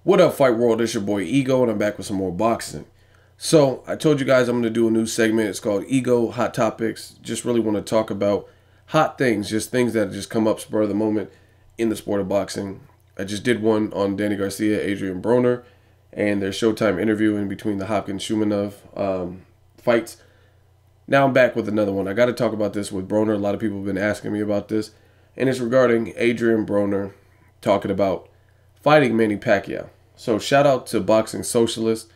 What up, Fight World? It's your boy Ego, and I'm back with some more boxing. So, I told you guys I'm going to do a new segment. It's called Ego Hot Topics. Just really want to talk about hot things, just things that just come up spur of the moment in the sport of boxing. I just did one on Danny Garcia, Adrien Broner, and their Showtime interview in between the Hopkins-Shumanov fights. Now I'm back with another one. I got to talk about this with Broner. A lot of people have been asking me about this, and it's regarding Adrien Broner talking about fighting Manny Pacquiao. So shout out to Boxing Socialist,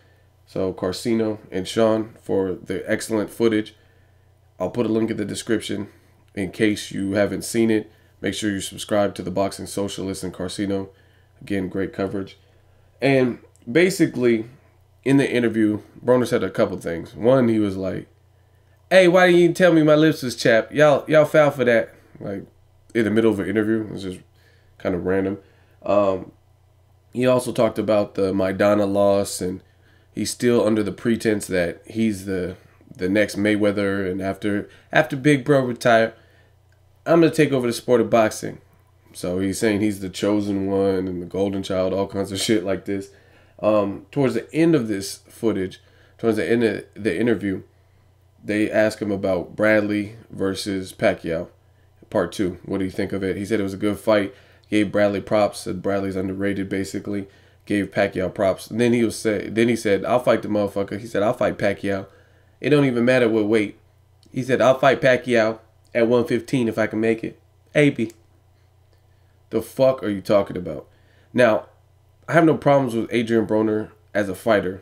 so Carcino and Sean for the excellent footage. I'll put a link in the description in case you haven't seen it. Make sure you subscribe to the Boxing Socialist and Carcino. Again, great coverage. And basically, in the interview, Broner said a couple things. One, he was like, "Hey, why didn't you tell me my lips was chapped? Y'all foul for that." Like, in the middle of an interview. It was just kind of random. He also talked about the Maidana loss, and he's still under the pretense that he's the next Mayweather, and after Big Bro retire, I'm going to take over the sport of boxing. So he's saying he's the chosen one and the golden child, all kinds of shit like this. Towards the end of this footage, towards the end of the interview, they asked him about Bradley versus Pacquiao, part 2. What do you think of it? He said it was a good fight. Gave Bradley props, said Bradley's underrated, basically. Gave Pacquiao props. And then he said, "I'll fight the motherfucker." He said, "I'll fight Pacquiao. It don't even matter what weight." He said, "I'll fight Pacquiao at 115 if I can make it." AB. The fuck are you talking about? Now, I have no problems with Adrien Broner as a fighter.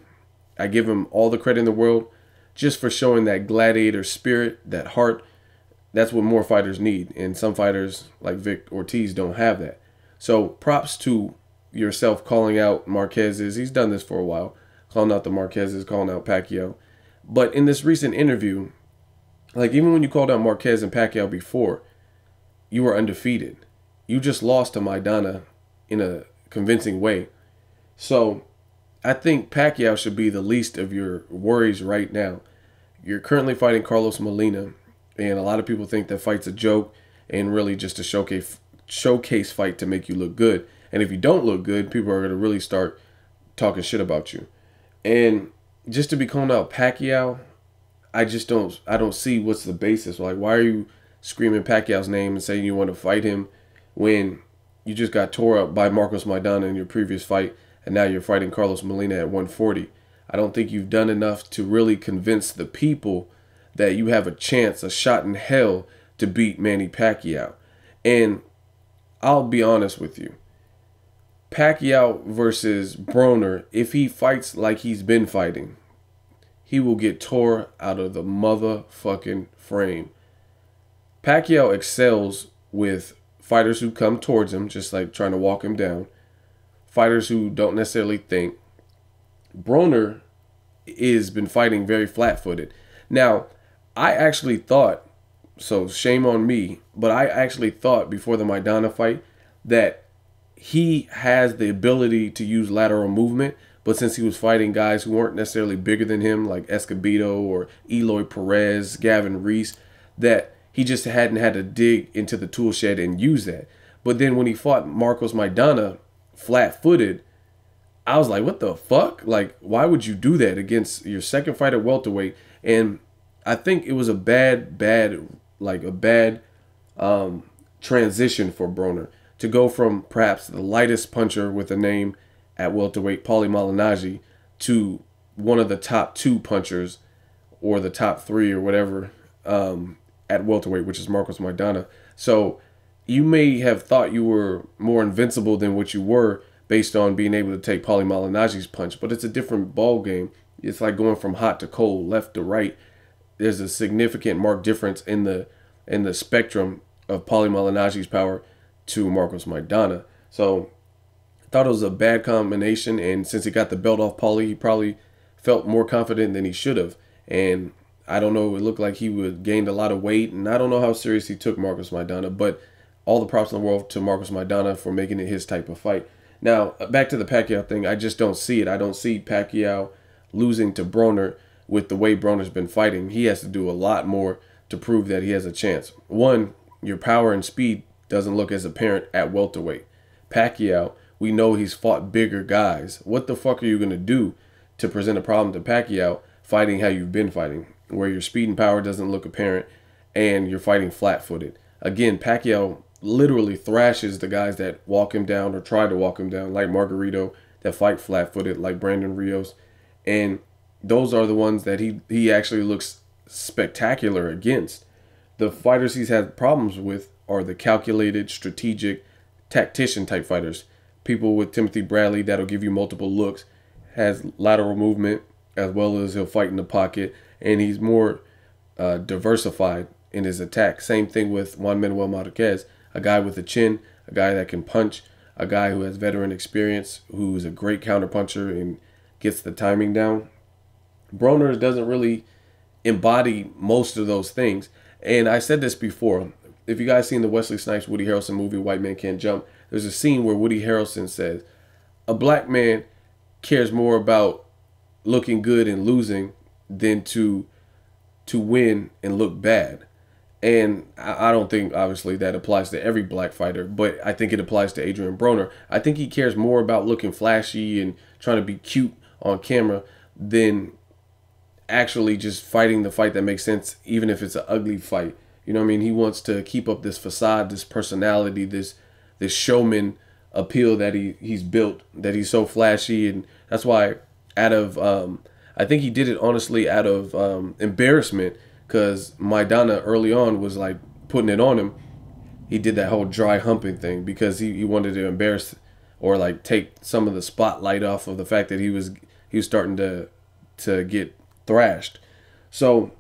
I give him all the credit in the world just for showing that gladiator spirit, that heart. That's what more fighters need. And some fighters like Vic Ortiz don't have that. So props to yourself calling out Marquez's. He's done this for a while. Calling out the Marquez's, calling out Pacquiao. But in this recent interview, like even when you called out Marquez and Pacquiao before, you were undefeated. You just lost to Maidana in a convincing way. So I think Pacquiao should be the least of your worries right now. You're currently fighting Carlos Molina. And a lot of people think that fight's a joke and really just a showcase fight to make you look good. And if you don't look good, people are going to really start talking shit about you. And just to be calling out Pacquiao, I don't see what's the basis. Like, why are you screaming Pacquiao's name and saying you want to fight him when you just got tore up by Marcos Maidana in your previous fight and now you're fighting Carlos Molina at 140? I don't think you've done enough to really convince the people that you have a chance, a shot in hell to beat Manny Pacquiao. And I'll be honest with you. Pacquiao versus Broner, if he fights like he's been fighting, he will get tore out of the motherfucking frame. Pacquiao excels with fighters who come towards him, just like trying to walk him down. Fighters who don't necessarily think. Broner has been fighting very flat-footed. Now, I actually thought, so shame on me, but I actually thought before the Maidana fight that he has the ability to use lateral movement, but since he was fighting guys who weren't necessarily bigger than him, like Escobedo or Eloy Perez, Gavin Reese, that he just hadn't had to dig into the tool shed and use that. But then when he fought Marcos Maidana flat-footed, I was like, what the fuck? Like, why would you do that against your second fight at welterweight? And I think it was a bad transition for Broner to go from perhaps the lightest puncher with a name at welterweight, Paulie Malignaggi, to one of the top 2 punchers or the top 3 or whatever at welterweight, which is Marcos Maidana. So you may have thought you were more invincible than what you were based on being able to take Paulie Malignaggi's punch, but it's a different ball game. It's like going from hot to cold, left to right. There's a significant marked difference in the spectrum of Paulie Malignaggi's power to Marcos Maidana. So I thought it was a bad combination, and since he got the belt off Paulie, he probably felt more confident than he should have. And I don't know, it looked like he would gained a lot of weight, and I don't know how serious he took Marcos Maidana, but all the props in the world to Marcos Maidana for making it his type of fight. Now, back to the Pacquiao thing, I just don't see it. I don't see Pacquiao losing to Broner with the way Broner's been fighting. He has to do a lot more to prove that he has a chance. One, your power and speed doesn't look as apparent at welterweight. Pacquiao We know he's fought bigger guys. What the fuck are you going to do to present a problem to Pacquiao fighting how you've been fighting, where your speed and power doesn't look apparent and you're fighting flat-footed? Again, Pacquiao literally thrashes the guys that walk him down or try to walk him down, like Margarito, that fight flat-footed, like Brandon Rios. And those are the ones that he actually looks spectacular against. The fighters he's had problems with are the calculated, strategic, tactician type fighters. People with Timothy Bradley that'll give you multiple looks, has lateral movement, as well as he'll fight in the pocket, and he's more diversified in his attack. Same thing with Juan Manuel Marquez, a guy with a chin, a guy that can punch, a guy who has veteran experience, who's a great counterpuncher and gets the timing down. Broner doesn't really embody most of those things. And I said this before. If you guys seen the Wesley Snipes Woody Harrelson movie White Man Can't Jump, there's a scene where Woody Harrelson says, a black man cares more about looking good and losing than to win and look bad. And I don't think, obviously, that applies to every black fighter, but I think it applies to Adrien Broner. I think he cares more about looking flashy and trying to be cute on camera than actually just fighting the fight that makes sense, even if it's an ugly fight. You know what I mean? He wants to keep up this facade, this personality, this showman appeal that he's built, that he's so flashy. And that's why out of, I think he did it honestly out of embarrassment, because Maidana early on was like putting it on him. He did that whole dry humping thing because he wanted to embarrass or like take some of the spotlight off of the fact that he was starting to get thrashed. So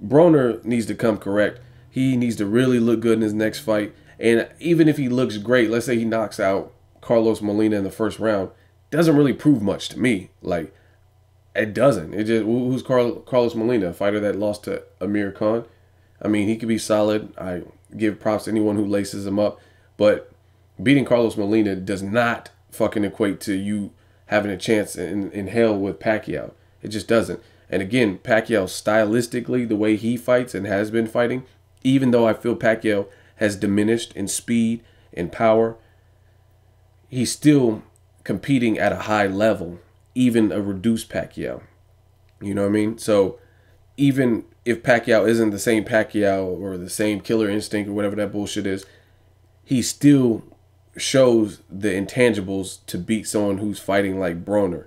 Broner needs to come correct. He needs to really look good in his next fight. And even if he looks great, let's say he knocks out Carlos Molina in the first round, doesn't really prove much to me. Like, it doesn't. It just, who's Carlos Molina, a fighter that lost to Amir Khan? I mean, he could be solid. I give props to anyone who laces him up. But beating Carlos Molina does not fucking equate to you having a chance in hell with Pacquiao. It just doesn't. And again, Pacquiao stylistically, the way he fights and has been fighting, even though I feel Pacquiao has diminished in speed and power, he's still competing at a high level, even a reduced Pacquiao. You know what I mean? So even if Pacquiao isn't the same Pacquiao or the same killer instinct or whatever that bullshit is, he still shows the intangibles to beat someone who's fighting like Broner.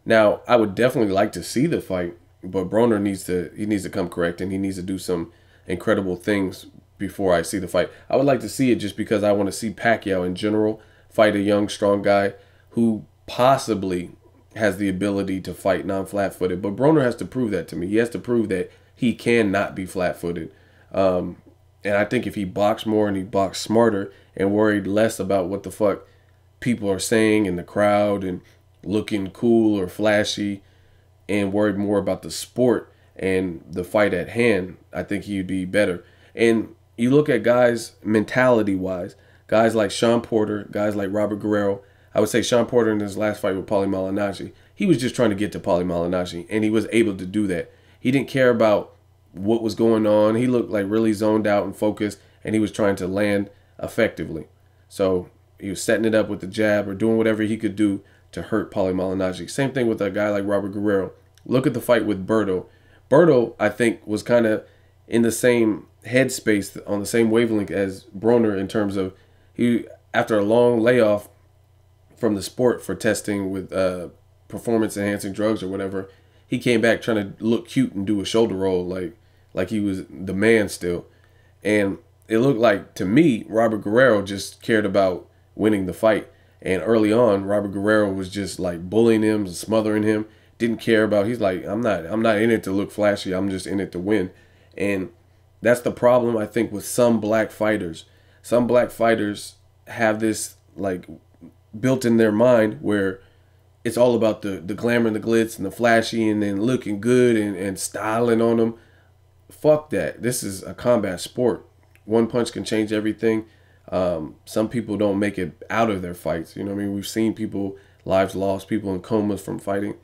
Now, I would definitely like to see the fight, but Broner needs to come correct, and he needs to do some incredible things before I see the fight. I would like to see it just because I want to see Pacquiao in general fight a young, strong guy who possibly has the ability to fight non-flat-footed. But Broner has to prove that to me. He has to prove that he cannot be flat-footed. And I think if he boxed more and he boxed smarter and worried less about what the fuck people are saying in the crowd and looking cool or flashy and worried more about the sport and the fight at hand, I think he'd be better. And you look at guys mentality-wise, guys like Sean Porter, guys like Robert Guerrero. I would say Sean Porter in his last fight with Paulie Malignaggi, he was just trying to get to Paulie Malignaggi, and he was able to do that. He didn't care about what was going on. He looked like really zoned out and focused, and he was trying to land effectively. So he was setting it up with the jab or doing whatever he could do to hurt Paulie Malignaggi. Same thing with a guy like Robert Guerrero. Look at the fight with Berto. Berto, I think, was kind of in the same headspace, on the same wavelength as Broner in terms of he, after a long layoff from the sport for testing with performance-enhancing drugs or whatever, he came back trying to look cute and do a shoulder roll like he was the man still. And it looked like, to me, Robert Guerrero just cared about winning the fight. And early on, Robert Guerrero was just like bullying him, smothering him. Didn't care about. He's like, I'm not in it to look flashy. I'm just in it to win. And that's the problem, I think, with some black fighters. Some black fighters have this like built in their mind where it's all about the glamour and the glitz and the flashy and then looking good and styling on them. Fuck that. This is a combat sport. One punch can change everything. Some people don't make it out of their fights. You know what I mean? We've seen people, lives lost, people in comas from fighting.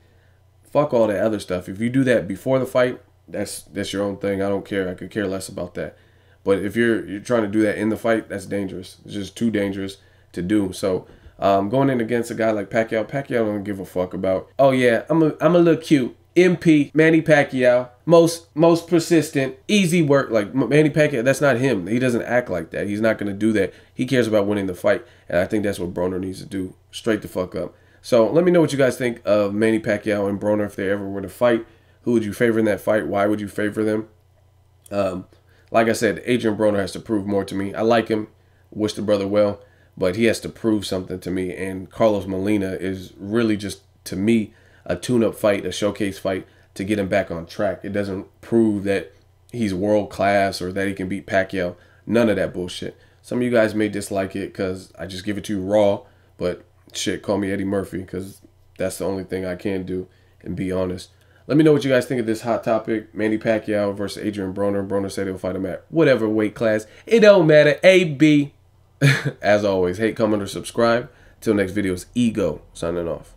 Fuck all that other stuff. If you do that before the fight, that's your own thing. I don't care. I could care less about that. But if you're trying to do that in the fight, that's dangerous. It's just too dangerous to do. So Going in against a guy like Pacquiao, Pacquiao don't give a fuck about, oh yeah, I'm a little cute. MP, Manny Pacquiao, most persistent, easy work. Like Manny Pacquiao, that's not him. He doesn't act like that. He's not going to do that. He cares about winning the fight. And I think that's what Broner needs to do. Straight the fuck up. So let me know what you guys think of Manny Pacquiao and Broner if they ever were to fight. Who would you favor in that fight? Why would you favor them? Like I said, Adrien Broner has to prove more to me. I like him. Wish the brother well. But he has to prove something to me. And Carlos Molina is really just, to me, a tune-up fight, a showcase fight to get him back on track. It doesn't prove that he's world-class or that he can beat Pacquiao. None of that bullshit. Some of you guys may dislike it because I just give it to you raw. But shit, call me Eddie Murphy because that's the only thing I can do and be honest. Let me know what you guys think of this hot topic. Manny Pacquiao versus Adrien Broner. Broner said he'll fight him at whatever weight class. It don't matter. A, B. As always, hate, comment, or subscribe. Till next video, it's Ego signing off.